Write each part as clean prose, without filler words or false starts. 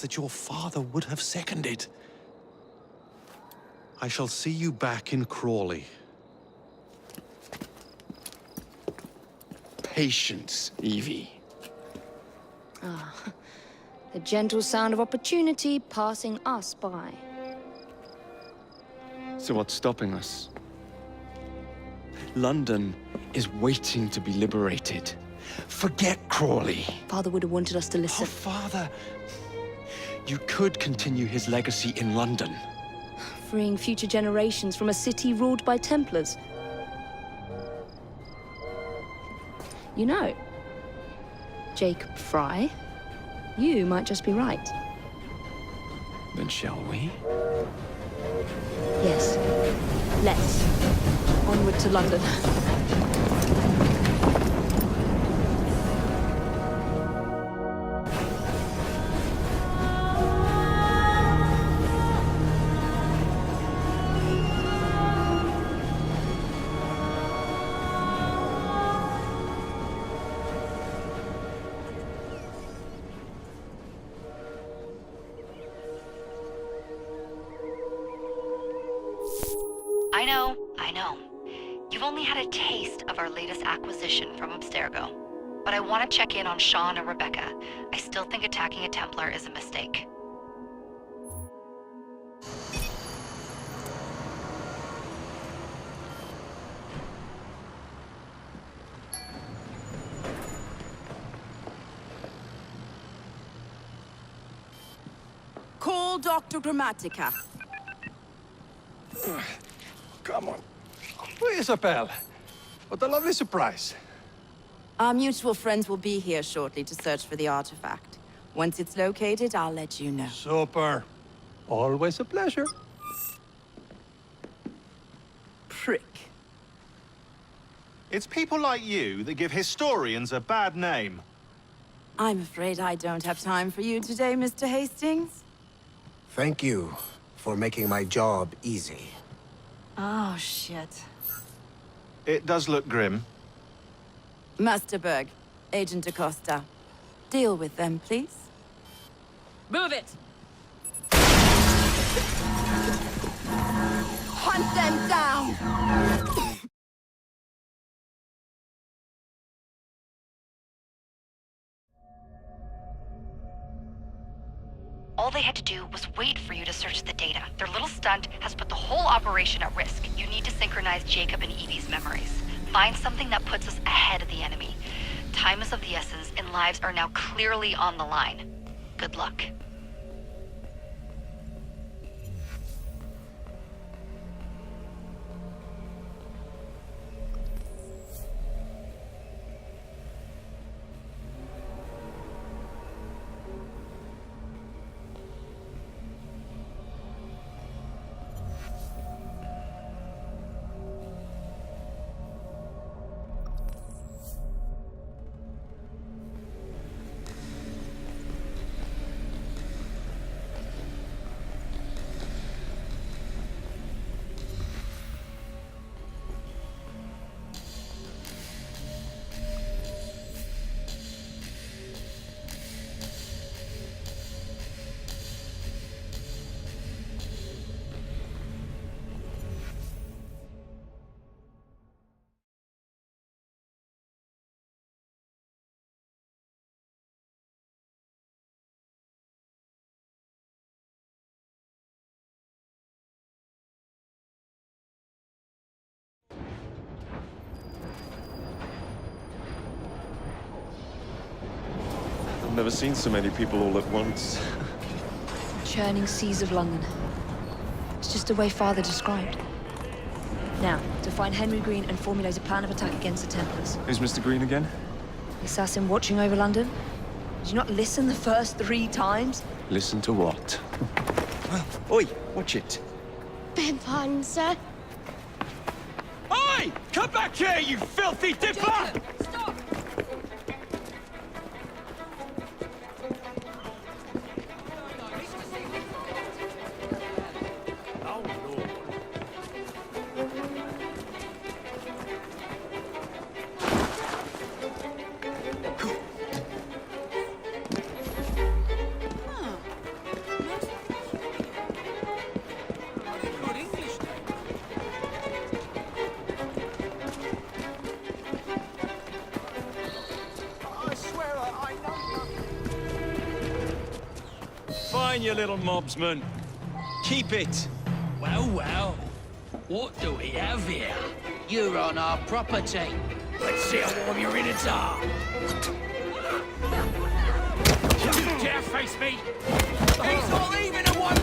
that your father would have seconded. I shall see you back in Crawley. Patience, Evie. The gentle sound of opportunity passing us by. So what's stopping us? London is waiting to be liberated. Forget Crawley. Father would have wanted us to Oh, listen. Father. You could continue his legacy in London. Freeing future generations from a city ruled by Templars. You know, Jacob Fry, you might just be right. Then shall we? Yes. Let's. Onward to London. I know. You've only had a taste of our latest acquisition from Abstergo. But I want to check in on Sean and Rebecca. I still think attacking a Templar is a mistake. Call Dr. Grammatica. Come on. Isabel. What a lovely surprise. Our mutual friends will be here shortly to search for the artifact. Once it's located, I'll let you know. Super. Always a pleasure. Prick. It's people like you that give historians a bad name. I'm afraid I don't have time for you today, Mr. Hastings. Thank you for making my job easy. Oh, shit. It does look grim. Master Berg, Agent Acosta. Deal with them, please. Move it! Hunt them down! All they had to do was wait for you to search the data. Their little stunt has put the whole operation at risk. You need to synchronize Jacob and Evie's memories. Find something that puts us ahead of the enemy. Time is of the essence, and lives are now clearly on the line. Good luck. I've never seen so many people all at once. Churning seas of London. It's just the way Father described. Now, to find Henry Green and formulate a plan of attack against the Templars. Who's Mr. Green again? The assassin watching over London? Did you not listen the first 3 times? Listen to what? Oi, watch it. Beg pardon, sir. Oi! Come back here, you filthy dipper! Stop! mine, you little mobsman. Keep it. Well, well. What do we have here? You're on our property. Let's see how warm your innards are. Dare face me? He's all even in one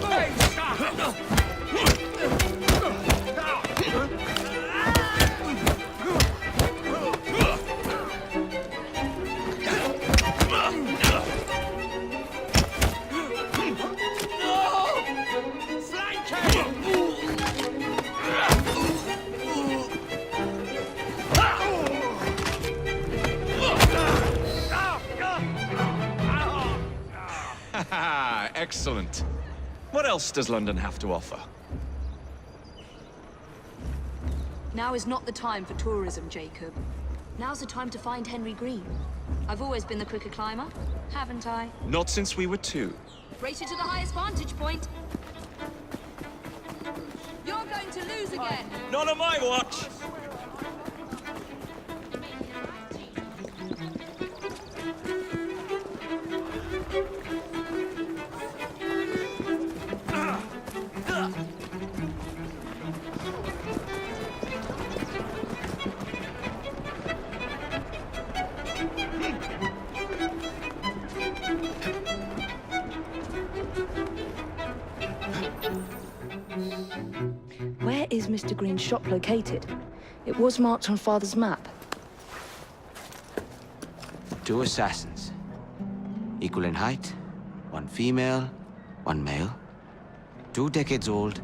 Excellent. What else does London have to offer? Now is not the time for tourism, Jacob. Now's the time to find Henry Green. I've always been the quicker climber, haven't I? Not since we were 2. Race you to the highest vantage point. You're going to lose again. Not on my watch! Where is Mr. Green's shop located? It was marked on Father's map. 2 assassins. Equal in height, 1 female, 1 male. 2 decades old,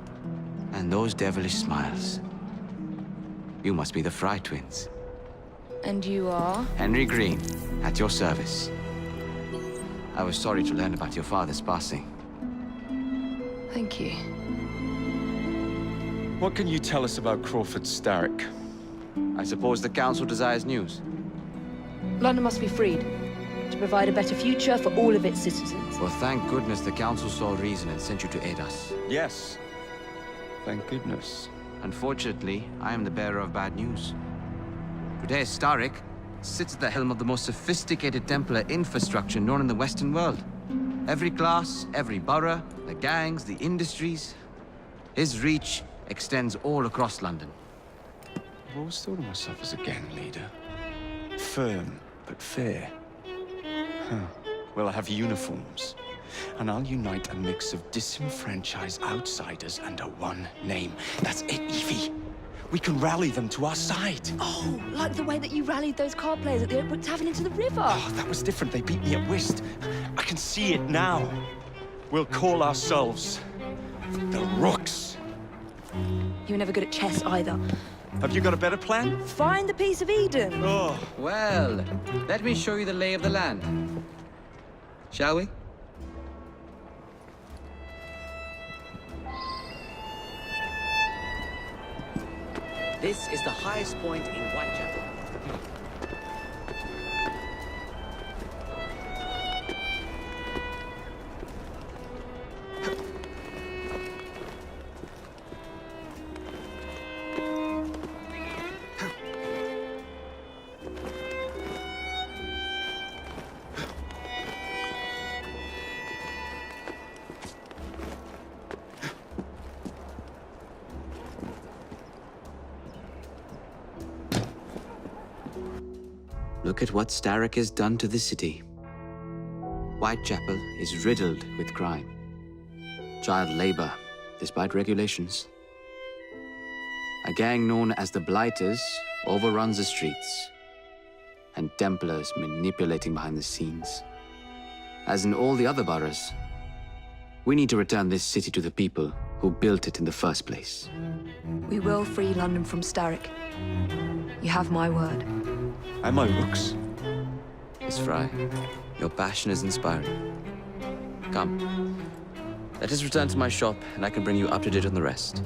and those devilish smiles. You must be the Fry twins. And you are? Henry Green, at your service. I was sorry to learn about your father's passing. Thank you. What can you tell us about Crawford Starrick? I suppose the Council desires news. London must be freed, to provide a better future for all of its citizens. Well, thank goodness the Council saw reason and sent you to aid us. Yes. Thank goodness. Unfortunately, I am the bearer of bad news. Today, Starrick sits at the helm of the most sophisticated Templar infrastructure known in the Western world. Every class, every borough, the gangs, the industries. His reach extends all across London. I've always thought of myself as a gang leader. Firm, but fair. Huh. Well, I have uniforms. And I'll unite a mix of disenfranchised outsiders under one name. That's it, Evie. We can rally them to our side. Oh, like the way that you rallied those card players at the Oakwood Tavern into the river. Oh, that was different. They beat me at whist. I can see it now. We'll call ourselves the Rooks. You were never good at chess either. Have you got a better plan? Find the piece of Eden. Oh. Well, let me show you the lay of the land. Shall we? This is the highest point in Whitechapel. Look at what Starrick has done to the city. Whitechapel is riddled with crime. Child labor, despite regulations. A gang known as the Blighters overruns the streets, and Templars manipulating behind the scenes. As in all the other boroughs, we need to return this city to the people who built it in the first place. We will free London from Starrick. You have my word. And my Rooks. Miss Fry, your passion is inspiring. Come, let us return to my shop, and I can bring you up to date on the rest.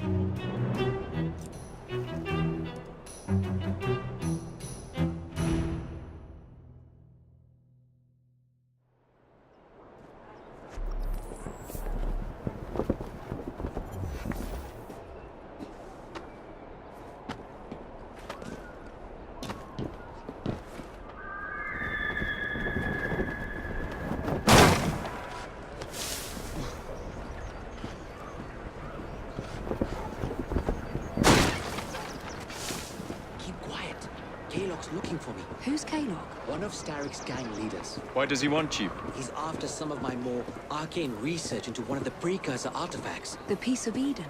looking for me. Who's Kalok? One of Starrick's gang leaders. Why does he want you? He's after some of my more arcane research into one of the precursor artifacts. The Piece of Eden.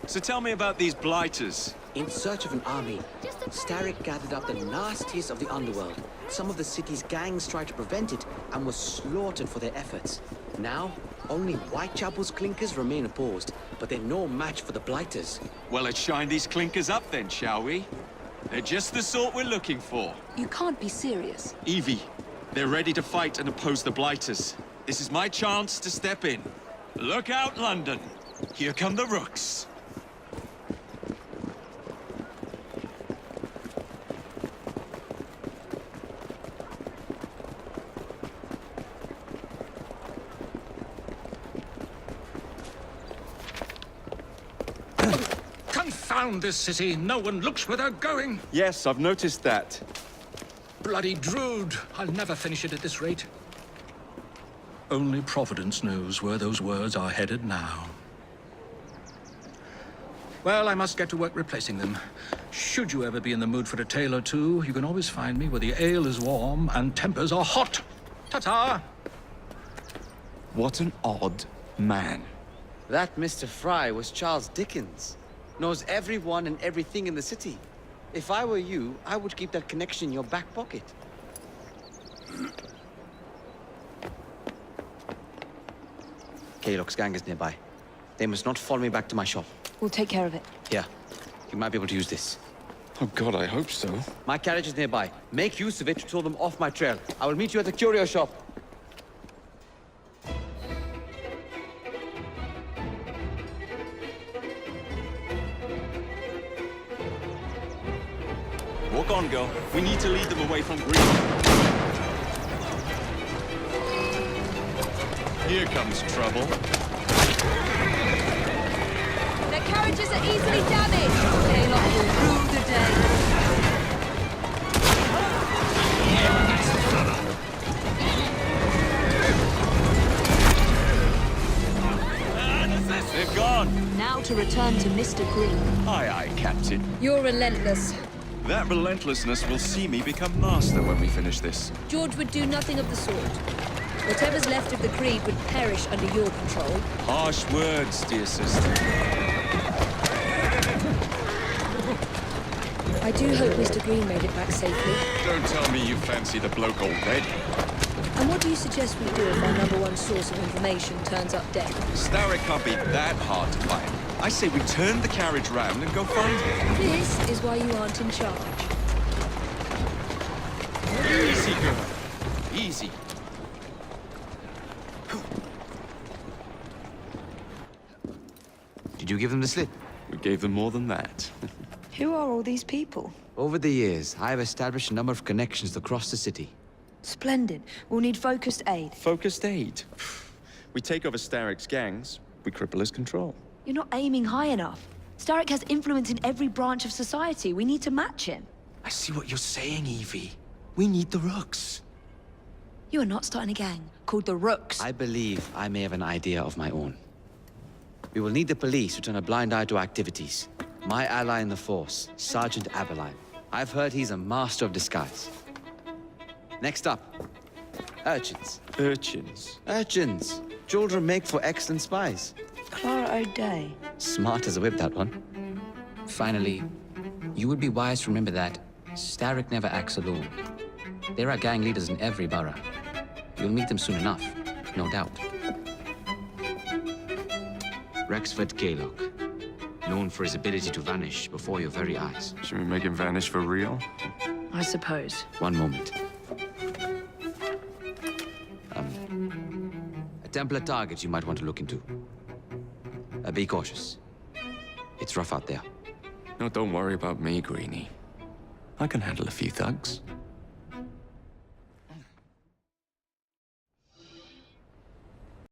So tell me about these blighters. In search of an army, Starrick gathered up the nastiest of the underworld. Some of the city's gangs tried to prevent it and were slaughtered for their efforts. Now, only Whitechapel's clinkers remain opposed, but they're no match for the blighters. Well, let's shine these clinkers up then, shall we? They're just the sort we're looking for. You can't be serious. Evie, they're ready to fight and oppose the blighters. This is my chance to step in. Look out, London. Here come the rooks. Confound this city. No one looks where they're going. Yes, I've noticed that. Bloody Drood. I'll never finish it at this rate. Only Providence knows where those words are headed now. Well, I must get to work replacing them. Should you ever be in the mood for a tale or two, you can always find me where the ale is warm and tempers are hot. Ta-ta! What an odd man. That Mr. Fry was Charles Dickens. Knows everyone and everything in the city. If I were you, I would keep that connection in your back pocket. Kalok's gang is nearby. They must not follow me back to my shop. We'll take care of it. Here, you might be able to use this. Oh God, I hope so. My carriage is nearby. Make use of it to throw them off my trail. I will meet you at the curio shop. Walk on, girl. We need to lead them away from Greed. Here comes trouble. Their carriages are easily damaged. Kalok will rule the day. They're gone. Now to return to Mr. Green. Aye, aye, Captain. You're relentless. That relentlessness will see me become master when we finish this. George would do nothing of the sort. Whatever's left of the Creed would perish under your control. Harsh words, dear sister. I do hope Mr. Green made it back safely. Don't tell me you fancy the bloke already. And what do you suggest we do if our #1 source of information turns up dead? Starrick can't be that hard to find. I say we turn the carriage round and go find him. This is why you aren't in charge. Easy, girl. Easy. Did you give them the slip? We gave them more than that. Who are all these people? Over the years, I have established a number of connections across the city. Splendid. We'll need focused aid. Focused aid. We take over Starrick's gangs, we cripple his control. You're not aiming high enough. Starrick has influence in every branch of society. We need to match him. I see what you're saying, Evie. We need the rooks. You are not starting a gang called the Rooks. I believe I may have an idea of my own. We will need the police to turn a blind eye to activities. My ally in the force, Sergeant Aberline. I've heard he's a master of disguise. Next up, urchins. Urchins? Urchins. Children make for excellent spies. Clara O'Day. Smart as a whip, that one. Finally, you would be wise to remember that Starrick never acts alone. There are gang leaders in every borough. You'll meet them soon enough, no doubt. Rexford Kalok, known for his ability to vanish before your very eyes. Should we make him vanish for real? I suppose. One moment. A Templar target you might want to look into. Be cautious. It's rough out there. No, don't worry about me, Greenie. I can handle a few thugs.